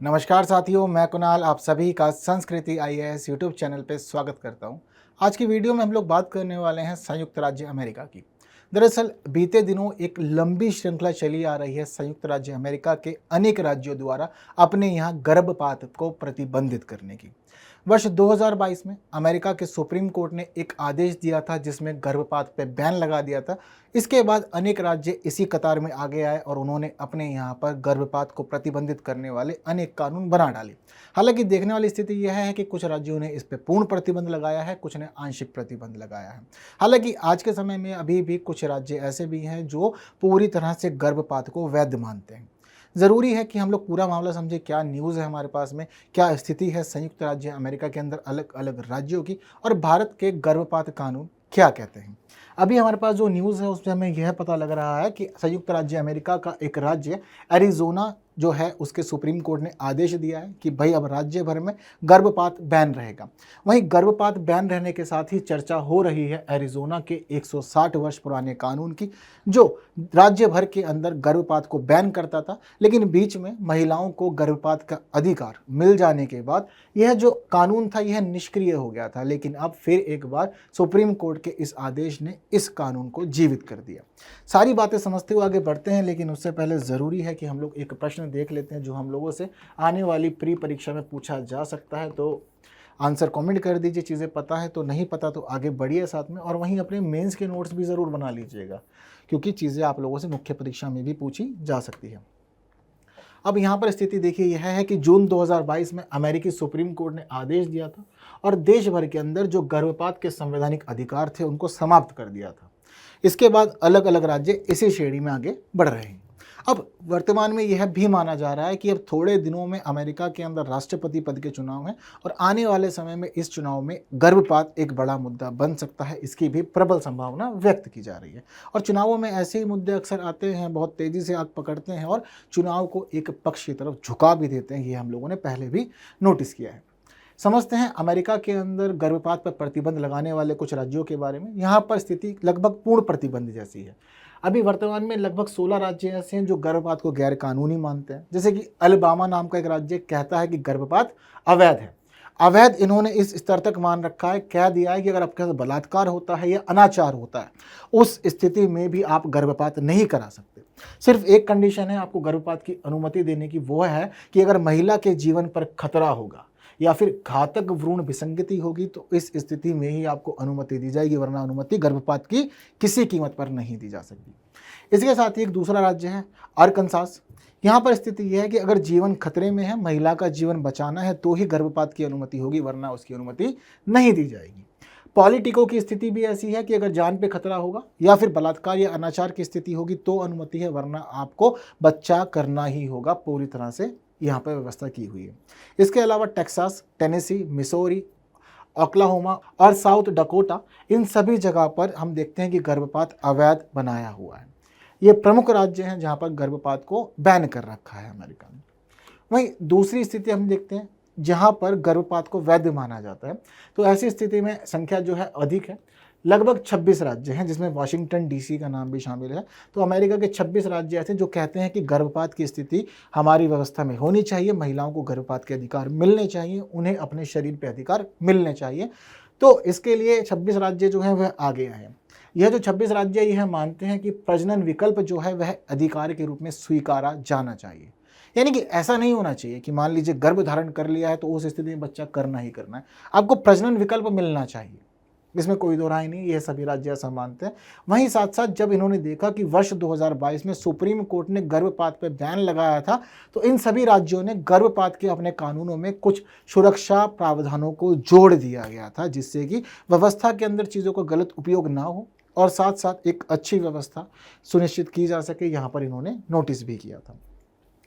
नमस्कार साथियों, मैं कुणाल आप सभी का संस्कृति आईएएस यूट्यूब चैनल पे स्वागत करता हूं। आज की वीडियो में हम लोग बात करने वाले हैं संयुक्त राज्य अमेरिका की। दरअसल बीते दिनों एक लंबी श्रृंखला चली आ रही है संयुक्त राज्य अमेरिका के अनेक राज्यों द्वारा अपने यहाँ गर्भपात को प्रतिबंधित करने की। वर्ष 2022 में अमेरिका के सुप्रीम कोर्ट ने एक आदेश दिया था जिसमें गर्भपात पर बैन लगा दिया था। इसके बाद अनेक राज्य इसी कतार में आगे आए और उन्होंने अपने यहाँ पर गर्भपात को प्रतिबंधित करने वाले अनेक कानून बना डाले। हालांकि देखने वाली स्थिति यह है कि कुछ राज्यों ने इस पर पूर्ण प्रतिबंध लगाया है, कुछ ने आंशिक प्रतिबंध लगाया है। हालांकि आज के समय में अभी भी कुछ राज्य ऐसे भी हैं जो पूरी तरह से गर्भपात को वैध मानते हैं। ज़रूरी है कि हम लोग पूरा मामला समझें, क्या न्यूज़ है हमारे पास में, क्या स्थिति है संयुक्त राज्य अमेरिका के अंदर अलग अलग राज्यों की, और भारत के गर्भपात कानून क्या कहते हैं। अभी हमारे पास जो न्यूज़ है उसमें हमें यह पता लग रहा है कि संयुक्त राज्य अमेरिका का एक राज्य एरिज़ोना जो है उसके सुप्रीम कोर्ट ने आदेश दिया है कि भाई अब राज्य भर में गर्भपात बैन रहेगा। वहीं गर्भपात बैन रहने के साथ ही चर्चा हो रही है एरिज़ोना के 160 वर्ष पुराने कानून की, जो राज्य भर के अंदर गर्भपात को बैन करता था, लेकिन बीच में महिलाओं को गर्भपात का अधिकार मिल जाने के बाद यह जो कानून था यह निष्क्रिय हो गया था। लेकिन अब फिर एक बार सुप्रीम कोर्ट के इस आदेश ने इस कानून को जीवित कर दिया। सारी बातें समझते हुए आगे बढ़ते हैं, लेकिन उससे पहले ज़रूरी है कि हम लोग एक प्रश्न देख लेते हैं जो हम लोगों से आने वाली प्री परीक्षा में पूछा जा सकता है। तो आंसर कमेंट कर दीजिए, चीज़ें पता है तो, नहीं पता तो आगे बढ़िए साथ में, और वहीं अपने मेंस के नोट्स भी ज़रूर बना लीजिएगा क्योंकि चीज़ें आप लोगों से मुख्य परीक्षा में भी पूछी जा सकती है। अब यहाँ पर स्थिति देखिए यह है कि जून 2022 में अमेरिकी सुप्रीम कोर्ट ने आदेश दिया था और देश भर के अंदर जो गर्भपात के संवैधानिक अधिकार थे उनको समाप्त कर दिया था। इसके बाद अलग अलग राज्य इसी श्रेणी में आगे बढ़ रहे हैं। अब वर्तमान में यह भी माना जा रहा है कि अब थोड़े दिनों में अमेरिका के अंदर राष्ट्रपति पद के चुनाव हैं और आने वाले समय में इस चुनाव में गर्भपात एक बड़ा मुद्दा बन सकता है। इसकी भी प्रबल संभावना व्यक्त की जा रही है और चुनावों में ऐसे ही मुद्दे अक्सर आते हैं, बहुत तेज़ी से आग पकड़ते हैं और चुनाव को एक पक्ष की तरफ झुका भी देते हैं। ये हम लोगों ने पहले भी नोटिस किया है। समझते हैं अमेरिका के अंदर गर्भपात पर प्रतिबंध लगाने वाले कुछ राज्यों के बारे में। यहाँ पर स्थिति लगभग पूर्ण प्रतिबंध जैसी है। अभी वर्तमान में लगभग 16 राज्य ऐसे हैं जो गर्भपात को गैर कानूनी मानते हैं। जैसे कि अलबामा नाम का एक राज्य कहता है कि गर्भपात अवैध है। अवैध इन्होंने इस स्तर तक मान रखा है, कह दिया है कि अगर आपके साथ बलात्कार होता है या अनाचार होता है उस स्थिति में भी आप गर्भपात नहीं करा सकते। सिर्फ एक कंडीशन है आपको गर्भपात की अनुमति देने की, वो है कि अगर महिला के जीवन पर खतरा होगा या फिर घातक भ्रूण विसंगति होगी तो इस स्थिति में ही आपको अनुमति दी जाएगी, वरना अनुमति गर्भपात की किसी कीमत पर नहीं दी जा सकती। इसके साथ ही एक दूसरा राज्य है अरकानसास। यहाँ पर स्थिति यह है कि अगर जीवन खतरे में है, महिला का जीवन बचाना है तो ही गर्भपात की अनुमति होगी, वरना उसकी अनुमति नहीं दी जाएगी। पॉलिटिको की स्थिति भी ऐसी है कि अगर जान पे खतरा होगा या फिर बलात्कार या अनाचार की स्थिति होगी तो अनुमति है, वरना आपको बच्चा करना ही होगा। पूरी तरह से यहाँ पर व्यवस्था की हुई है। इसके अलावा टेक्सास, टेनेसी, मिसौरी, ओक्लाहोमा और साउथ डकोटा, इन सभी जगह पर हम देखते हैं कि गर्भपात अवैध बनाया हुआ है। ये प्रमुख राज्य हैं जहाँ पर गर्भपात को बैन कर रखा है अमेरिका ने। वहीं दूसरी स्थिति हम देखते हैं जहाँ पर गर्भपात को वैध माना जाता है। तो ऐसी स्थिति में संख्या जो है अधिक है, लगभग 26 राज्य हैं जिसमें वाशिंगटन डीसी का नाम भी शामिल है। तो अमेरिका के 26 राज्य ऐसे जो कहते हैं कि गर्भपात की स्थिति हमारी व्यवस्था में होनी चाहिए, महिलाओं को गर्भपात के अधिकार मिलने चाहिए, उन्हें अपने शरीर पे अधिकार मिलने चाहिए। तो इसके लिए 26 राज्य जो हैं वह आगे आए हैं। यह जो 26 राज्य यह मानते हैं कि प्रजनन विकल्प जो है वह अधिकार के रूप में स्वीकारा जाना चाहिए। यानी कि ऐसा नहीं होना चाहिए कि मान लीजिए गर्भ धारण कर लिया है तो उस स्थिति में बच्चा करना ही करना है, आपको प्रजनन विकल्प मिलना चाहिए। इसमें कोई दो राय नहीं, यह सभी राज्य ऐसा मानते हैं। वहीं साथ साथ जब इन्होंने देखा कि वर्ष 2022 में सुप्रीम कोर्ट ने गर्भपात पर बैन लगाया था तो इन सभी राज्यों ने गर्भपात के अपने कानूनों में कुछ सुरक्षा प्रावधानों को जोड़ दिया गया था, जिससे कि व्यवस्था के अंदर चीज़ों का गलत उपयोग ना हो और साथ साथ एक अच्छी व्यवस्था सुनिश्चित की जा सके। यहाँ पर इन्होंने नोटिस भी किया था।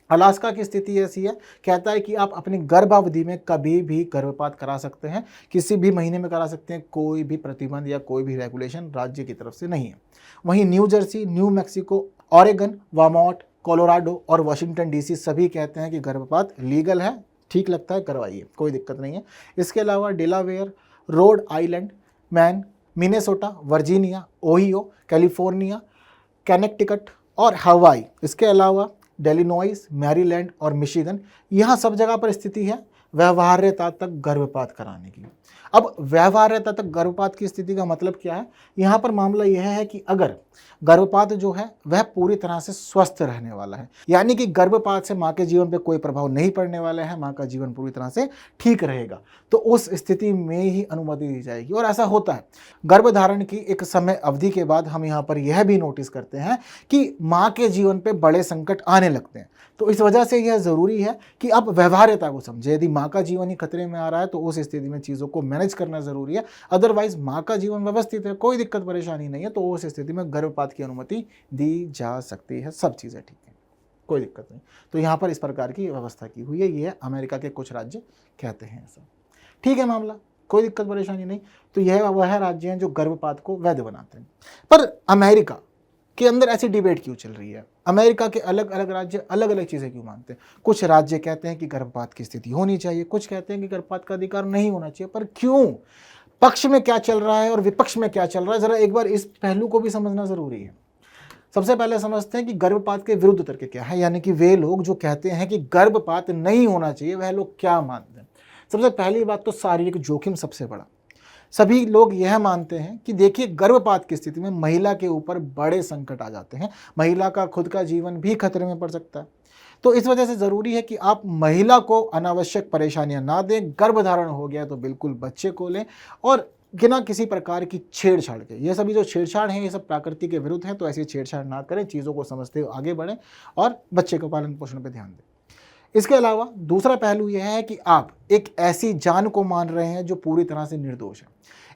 अलास्का की स्थिति ऐसी है, कहता है कि आप अपनी गर्भावधि में कभी भी गर्भपात करा सकते हैं, किसी भी महीने में करा सकते हैं, कोई भी प्रतिबंध या कोई भी रेगुलेशन राज्य की तरफ से नहीं है। वहीं new Jersey, new Mexico, Oregon, Vermont, Colorado और वाशिंगटन डीसी सभी कहते हैं कि गर्भपात लीगल है, ठीक लगता है करवाइए, कोई दिक्कत नहीं है। इसके अलावा Delaware, Rhode Island, man, Minnesota, Virginia, Ohio, California, Connecticut और हवाई, इसके अलावा डेलिनॉइस, मैरीलैंड और मिशिगन, यहाँ सब जगह पर स्थिति है व्यवहार्यता तक गर्भपात कराने की। अब व्यवहार्यता तक गर्भपात की स्थिति का मतलब क्या है? यहाँ पर मामला यह है कि अगर गर्भपात जो है वह पूरी तरह से स्वस्थ रहने वाला है, यानी कि गर्भपात से माँ के जीवन पे कोई प्रभाव नहीं पड़ने वाला है, माँ का जीवन पूरी तरह से ठीक रहेगा, तो उस स्थिति में ही अनुमति दी जाएगी। और ऐसा होता है गर्भधारण की एक समय अवधि के बाद हम यहाँ पर यह भी नोटिस करते हैं कि माँ के जीवन पे बड़े संकट आने लगते हैं। तो इस वजह से यह ज़रूरी है कि आप व्यवहार्यता को समझें। यदि माँ का जीवन ही खतरे में आ रहा है तो उस स्थिति में चीज़ों को मैनेज करना ज़रूरी है। अदरवाइज माँ का जीवन व्यवस्थित है, कोई दिक्कत परेशानी नहीं है, तो उस स्थिति में गर्भपात की अनुमति दी जा सकती है। सब चीज़ें ठीक है, कोई दिक्कत नहीं। तो यहाँ पर इस प्रकार की व्यवस्था की हुई है। ये अमेरिका के कुछ राज्य कहते हैं ऐसा। ठीक है मामला, कोई दिक्कत परेशानी नहीं। तो यह वह राज्य हैं जो गर्भपात को वैध बनाते हैं। पर अमेरिका के अंदर ऐसी डिबेट क्यों चल रही है? अमेरिका के अलग अलग राज्य अलग अलग चीज़ें क्यों मानते हैं? कुछ राज्य कहते हैं कि गर्भपात की स्थिति होनी चाहिए, कुछ कहते हैं कि गर्भपात का अधिकार नहीं होना चाहिए। पर क्यों? पक्ष में क्या चल रहा है और विपक्ष में क्या चल रहा है, जरा एक बार इस पहलू को भी समझना जरूरी है। सबसे पहले समझते हैं कि गर्भपात के विरुद्ध तर्क क्या है, यानी कि वे लोग जो कहते हैं कि गर्भपात नहीं होना चाहिए वह लोग क्या मानते हैं। सबसे पहली बात तो शारीरिक जोखिम सबसे बड़ा। सभी लोग यह मानते हैं कि देखिए गर्भपात की स्थिति में महिला के ऊपर बड़े संकट आ जाते हैं, महिला का खुद का जीवन भी खतरे में पड़ सकता है। तो इस वजह से ज़रूरी है कि आप महिला को अनावश्यक परेशानियां ना दें। गर्भधारण हो गया तो बिल्कुल बच्चे को लें और बिना किसी प्रकार की छेड़छाड़ के। ये सभी जो छेड़छाड़ हैं ये सब प्रकृति के विरुद्ध हैं, तो ऐसी छेड़छाड़ ना करें, चीज़ों को समझते हुए आगे बढ़ें और बच्चे को पालन पोषण पर ध्यान दें। इसके अलावा दूसरा पहलू यह है कि आप एक ऐसी जान को मान रहे हैं जो पूरी तरह से निर्दोष है।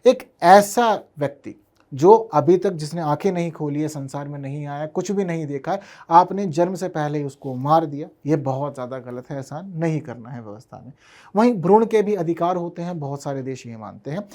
एक ऐसा व्यक्ति जो अभी तक जिसने आंखें नहीं खोली है, संसार में नहीं आया, कुछ भी नहीं देखा है, आपने जन्म से पहले ही उसको मार दिया, ये बहुत ज़्यादा गलत है, ऐसा नहीं करना है व्यवस्था में। वहीं भ्रूण के भी अधिकार होते हैं, बहुत सारे देश ये मानते हैं।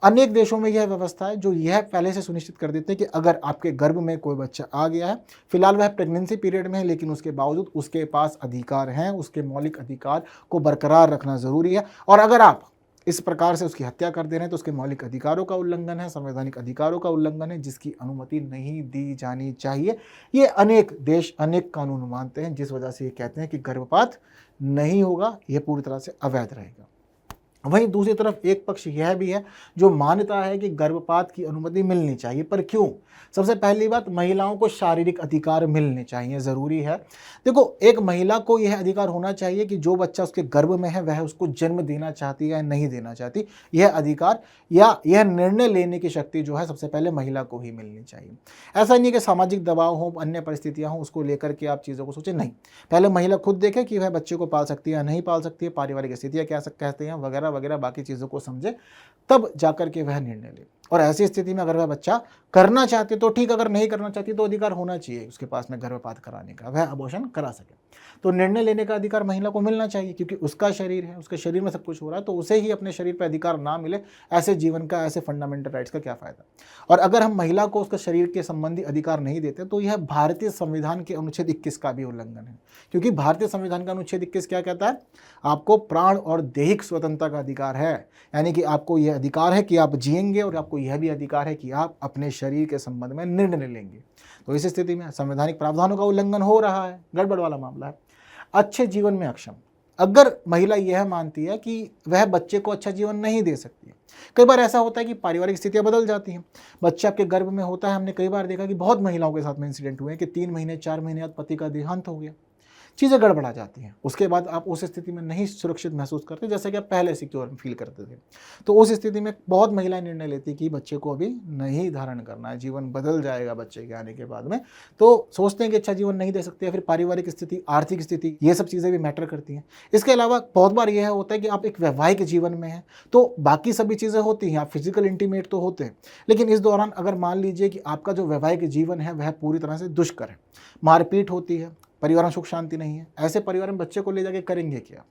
अनेक देशों में यह व्यवस्था है जो यह पहले से सुनिश्चित कर देते हैं कि अगर आपके गर्भ में कोई बच्चा आ गया है, फिलहाल वह प्रेगनेंसी पीरियड में है, लेकिन उसके बावजूद उसके पास अधिकार हैं, उसके मौलिक अधिकार को बरकरार रखना ज़रूरी है। और अगर आप इस प्रकार से उसकी हत्या कर दे रहे हैं तो उसके मौलिक अधिकारों का उल्लंघन है, संवैधानिक अधिकारों का उल्लंघन है, जिसकी अनुमति नहीं दी जानी चाहिए। ये अनेक देश अनेक कानून मानते हैं, जिस वजह से ये कहते हैं कि गर्भपात नहीं होगा, यह पूरी तरह से अवैध रहेगा। वहीं दूसरी तरफ एक पक्ष यह भी है जो मानता है कि गर्भपात की अनुमति मिलनी चाहिए। पर क्यों? सबसे पहली बात, महिलाओं को शारीरिक अधिकार मिलने चाहिए, ज़रूरी है। देखो, एक महिला को यह अधिकार होना चाहिए कि जो बच्चा उसके गर्भ में है वह उसको जन्म देना चाहती है या नहीं देना चाहती, यह अधिकार या यह निर्णय लेने की शक्ति जो है सबसे पहले महिला को ही मिलनी चाहिए। ऐसा नहीं कि सामाजिक दबाव हो, अन्य परिस्थितियाँ हों, उसको लेकर के आप चीज़ों को सोचें, नहीं। पहले महिला खुद देखे कि वह बच्चे को पाल सकती है या नहीं पाल सकती है, पारिवारिक स्थितियाँ क्या कहते हैं वगैरह वगैरह बाकी चीज़ों को समझे, तब जाकर के वह निर्णय ले। और ऐसी स्थिति में अगर वह बच्चा करना चाहती तो ठीक, अगर नहीं करना चाहती तो अधिकार होना चाहिए उसके पास में गर्भपात कराने का, वह अबॉर्शन करा सके। तो निर्णय लेने का अधिकार महिला को मिलना चाहिए, क्योंकि उसका शरीर है, उसके शरीर में सब कुछ हो रहा है, तो उसे ही अपने शरीर पर अधिकार ना मिले, ऐसे जीवन का, ऐसे फंडामेंटल राइट्स का क्या फ़ायदा। और अगर हम महिला को उसके शरीर के संबंधी अधिकार नहीं देते तो यह भारतीय संविधान के अनुच्छेद 21 का भी उल्लंघन है। क्योंकि भारतीय संविधान का अनुच्छेद 21 क्या कहता है? आपको प्राण और दैहिक स्वतंत्रता का अधिकार है, यानी कि आपको यह अधिकार है कि आप जिएंगे और आपको यह भी अधिकार है कि आप अपने शरीर के संबंध में निर्णय लेंगे। तो इस स्थिति में संवैधानिक प्रावधानों का उल्लंघन हो रहा है, गड़बड़ वाला मामला है। अच्छे जीवन में अक्षम, अगर महिला यह मानती है कि वह बच्चे को अच्छा जीवन नहीं दे सकती है, कई बार ऐसा होता है कि पारिवारिक स्थितियां बदल जाती हैं, बच्चा आपके गर्भ में होता है। हमने कई बार देखा कि बहुत महिलाओं के साथ में इंसिडेंट हुए कि 3 महीने 4 महीने बाद पति का देहांत हो गया, चीज़ें गड़बड़ा जाती हैं। उसके बाद आप उस स्थिति में नहीं सुरक्षित महसूस करते जैसे कि आप पहले सिक्योर फील करते थे। तो उस स्थिति में बहुत महिलाएं निर्णय लेती कि बच्चे को अभी नहीं धारण करना है, जीवन बदल जाएगा बच्चे के आने के बाद में। तो सोचते हैं कि अच्छा जीवन नहीं दे सकते, या फिर पारिवारिक स्थिति, आर्थिक स्थिति, ये सब चीज़ें भी मैटर करती हैं। इसके अलावा बहुत बार यह होता है कि आप एक वैवाहिक जीवन में हैं तो बाकी सभी चीज़ें होती हैं, आप फिजिकल इंटीमेट तो होते हैं, लेकिन इस दौरान अगर मान लीजिए कि आपका जो वैवाहिक जीवन है वह पूरी तरह से दुष्कर है, मारपीट होती है, परिवार में सुख शांति नहीं है, ऐसे परिवार में बच्चे को ले जाके करेंगे क्या?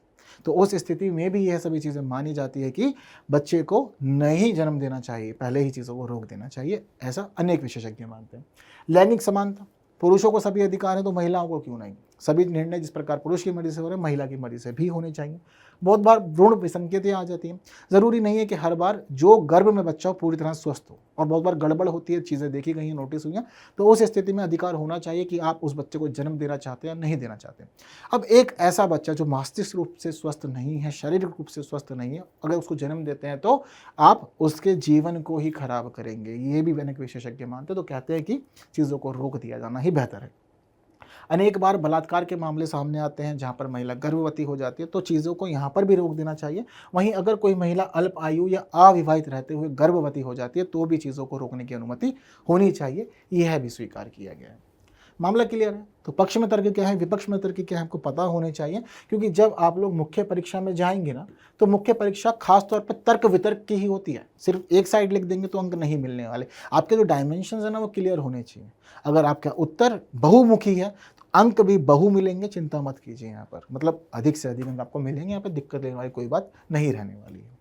तो उस स्थिति में भी यह सभी चीज़ें मानी जाती है कि बच्चे को नहीं जन्म देना चाहिए, पहले ही चीज़ों को रोक देना चाहिए, ऐसा अनेक विशेषज्ञ मानते हैं। लैंगिक समानता, पुरुषों को सभी अधिकार हैं तो महिलाओं को क्यों नहीं? सभी निर्णय जिस प्रकार पुरुष की मर्जी से हो रहे हैं, महिला की मर्जी से भी होने चाहिए। बहुत बार भ्रूण विसंकेतें आ जाती हैं। ज़रूरी नहीं है कि हर बार जो गर्भ में बच्चा हो पूरी तरह स्वस्थ हो, और बहुत बार गड़बड़ होती है, चीज़ें देखी गई हैं, नोटिस हुई हैं। तो उस स्थिति में अधिकार होना चाहिए कि आप उस बच्चे को जन्म देना चाहते हैं या नहीं देना चाहते। अब एक ऐसा बच्चा जो मस्तिष्क रूप से स्वस्थ नहीं है, शारीरिक रूप से स्वस्थ नहीं है, अगर उसको जन्म देते हैं तो आप उसके जीवन को ही खराब करेंगे। ये भी अनेक विशेषज्ञ मानते हैं, तो कहते हैं कि चीज़ों को रोक दिया जाना ही बेहतर है। अनेक बार बलात्कार के मामले सामने आते हैं जहाँ पर महिला गर्भवती हो जाती है, तो चीज़ों को यहाँ पर भी रोक देना चाहिए। वहीं अगर कोई महिला अल्प आयु या अविवाहित रहते हुए गर्भवती हो जाती है तो भी चीज़ों को रोकने की अनुमति होनी चाहिए, यह भी स्वीकार किया गया है। मामला क्लियर है? तो पक्ष में तर्क क्या है, विपक्ष में तर्क क्या है, हमको पता होने चाहिए, क्योंकि जब आप लोग मुख्य परीक्षा में जाएंगे ना, तो मुख्य परीक्षा खास तौर पर तर्क वितर्क की ही होती है। सिर्फ एक साइड लिख देंगे तो अंक नहीं मिलने वाले। आपके जो डायमेंशन है ना, वो क्लियर होने चाहिए। अगर आपका उत्तर बहुमुखी है तो अंक भी बहु मिलेंगे, चिंता मत कीजिए। यहाँ पर मतलब अधिक से अधिक अंक आपको मिलेंगे, यहाँ पर दिक्कत लेने वाली कोई बात नहीं रहने वाली है।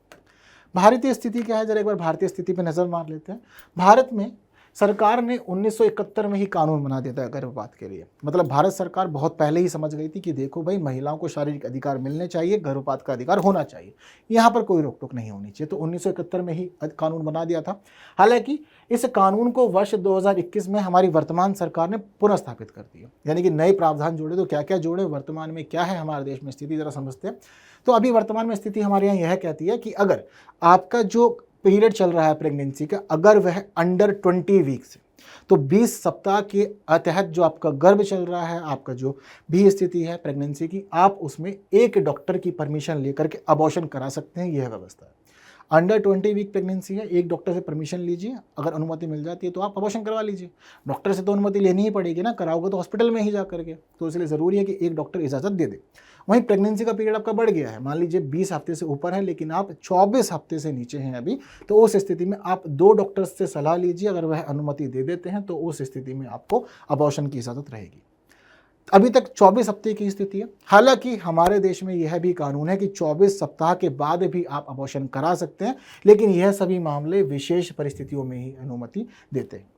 भारतीय स्थिति क्या है, जरा एक बार भारतीय स्थिति पर नजर मार लेते हैं। भारत में सरकार ने 1971 में ही कानून बना दिया था गर्भपात के लिए। मतलब भारत सरकार बहुत पहले ही समझ गई थी कि देखो भाई, महिलाओं को शारीरिक अधिकार मिलने चाहिए, गर्भपात का अधिकार होना चाहिए, यहाँ पर कोई रोक टोक नहीं होनी चाहिए। तो 1971 में ही कानून बना दिया था। हालांकि इस कानून को वर्ष 2021 में हमारी वर्तमान सरकार ने पुनः स्थापित कर दिया, यानी कि नए प्रावधान जोड़े। तो क्या क्या जोड़े, वर्तमान में क्या है हमारे देश में स्थिति, जरा समझते हैं। तो अभी वर्तमान में स्थिति हमारे यहाँ यह कहती है कि अगर आपका जो पीरियड चल रहा है प्रेगनेंसी का, अगर वह अंडर 20 वीक्स है, तो 20 सप्ताह के तहत जो आपका गर्भ चल रहा है, आपका जो भी स्थिति है प्रेगनेंसी की, आप उसमें एक डॉक्टर की परमिशन लेकर के अबॉर्शन करा सकते हैं। यह व्यवस्था है। अंडर 20 वीक प्रेगनेंसी है, एक डॉक्टर से परमिशन लीजिए, अगर अनुमति मिल जाती है तो आप अबॉर्शन करवा लीजिए। डॉक्टर से तो अनुमति लेनी ही पड़ेगी ना, कराओगे तो हॉस्पिटल में ही जा करके, तो इसलिए ज़रूरी है कि एक डॉक्टर इजाज़त दे दे। वहीं प्रेगनेंसी का पीरियड आपका बढ़ गया है, मान लीजिए 20 हफ्ते से ऊपर है, लेकिन आप 24 हफ्ते से नीचे हैं अभी, तो उस स्थिति में आप 2 डॉक्टर्स से सलाह लीजिए। अगर वह अनुमति दे देते हैं तो उस स्थिति में आपको अबॉर्शन की इजाज़त रहेगी। अभी तक 24 हफ्ते की स्थिति है। हालांकि हमारे देश में यह भी कानून है कि 24 सप्ताह के बाद भी आप अबॉर्शन करा सकते हैं, लेकिन यह सभी मामले विशेष परिस्थितियों में ही अनुमति देते हैं।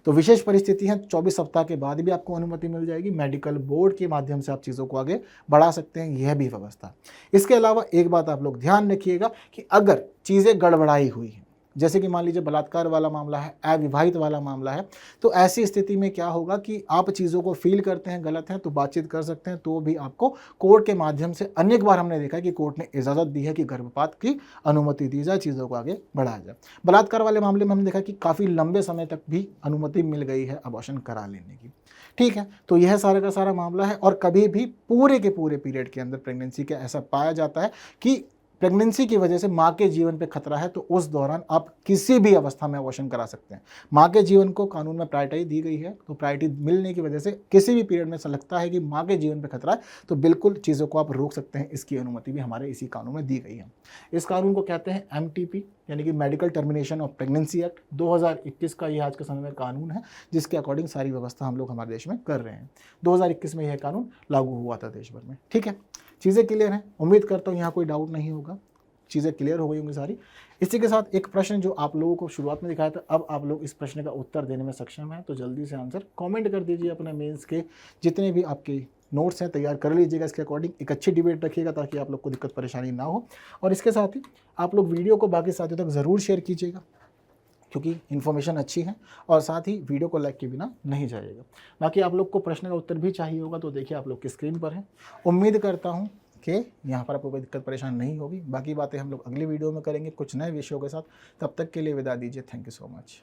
तो विशेष परिस्थिति है, 24 सप्ताह के बाद भी आपको अनुमति मिल जाएगी। मेडिकल बोर्ड के माध्यम से आप चीज़ों को आगे बढ़ा सकते हैं, यह भी व्यवस्था। इसके अलावा एक बात आप लोग ध्यान रखिएगा कि अगर चीज़ें गड़बड़ाई हुई हैं, जैसे कि मान लीजिए बलात्कार वाला मामला है, अविवाहित वाला मामला है, तो ऐसी स्थिति में क्या होगा कि आप चीज़ों को फील करते हैं गलत है तो बातचीत कर सकते हैं, तो भी आपको कोर्ट के माध्यम से, अनेक बार हमने देखा है कि कोर्ट ने इजाज़त दी है कि गर्भपात की अनुमति दी जाए, चीज़ों को आगे बढ़ाया जाए। बलात्कार वाले मामले में हमने देखा कि काफ़ी लंबे समय तक भी अनुमति मिल गई है अबॉर्शन करा लेने की। ठीक है, तो यह सारा का सारा मामला है। और कभी भी पूरे के पूरे पीरियड के अंदर प्रेगनेंसी का ऐसा पाया जाता है कि प्रेगनेंसी की वजह से माँ के जीवन पे खतरा है, तो उस दौरान आप किसी भी अवस्था में अबॉर्शन करा सकते हैं। माँ के जीवन को कानून में प्रायोरिटी दी गई है, तो प्रायोरिटी मिलने की वजह से किसी भी पीरियड में ऐसा लगता है कि माँ के जीवन पे खतरा है, तो बिल्कुल चीज़ों को आप रोक सकते हैं। इसकी अनुमति भी हमारे इसी कानून में दी गई है। इस कानून को कहते हैं MTP, यानी कि medical termination of pregnancy act. 2021 का यह आज के समय में कानून है, जिसके अकॉर्डिंग सारी व्यवस्था हम लोग हमारे देश में कर रहे हैं। 2021 में यह कानून लागू हुआ था देश भर में। ठीक है, चीज़ें क्लियर हैं, उम्मीद करता हूँ यहाँ कोई डाउट नहीं होगा, चीज़ें क्लियर हो गई होंगी सारी। इसी के साथ एक प्रश्न जो आप लोगों को शुरुआत में दिखाया था, अब आप लोग इस प्रश्न का उत्तर देने में सक्षम हैं, तो जल्दी से आंसर कमेंट कर दीजिए। अपने मेंस के जितने भी आपके नोट्स हैं तैयार कर लीजिएगा, इसके अकॉर्डिंग एक अच्छी डिबेट रखिएगा ताकि आप लोग को दिक्कत परेशानी ना हो। और इसके साथ ही आप लोग वीडियो को बाकी साथियों तक ज़रूर शेयर कीजिएगा, क्योंकि इन्फॉर्मेशन अच्छी है। और साथ ही वीडियो को लाइक के बिना नहीं जाइएगा। बाकी आप लोग को प्रश्न का उत्तर भी चाहिए होगा, तो देखिए आप लोग की स्क्रीन पर है। उम्मीद करता हूँ कि यहाँ पर आपको कोई दिक्कत परेशान नहीं होगी। बाकी बातें हम लोग अगली वीडियो में करेंगे कुछ नए विषयों के साथ। तब तक के लिए विदा दीजिए। Thank you so much.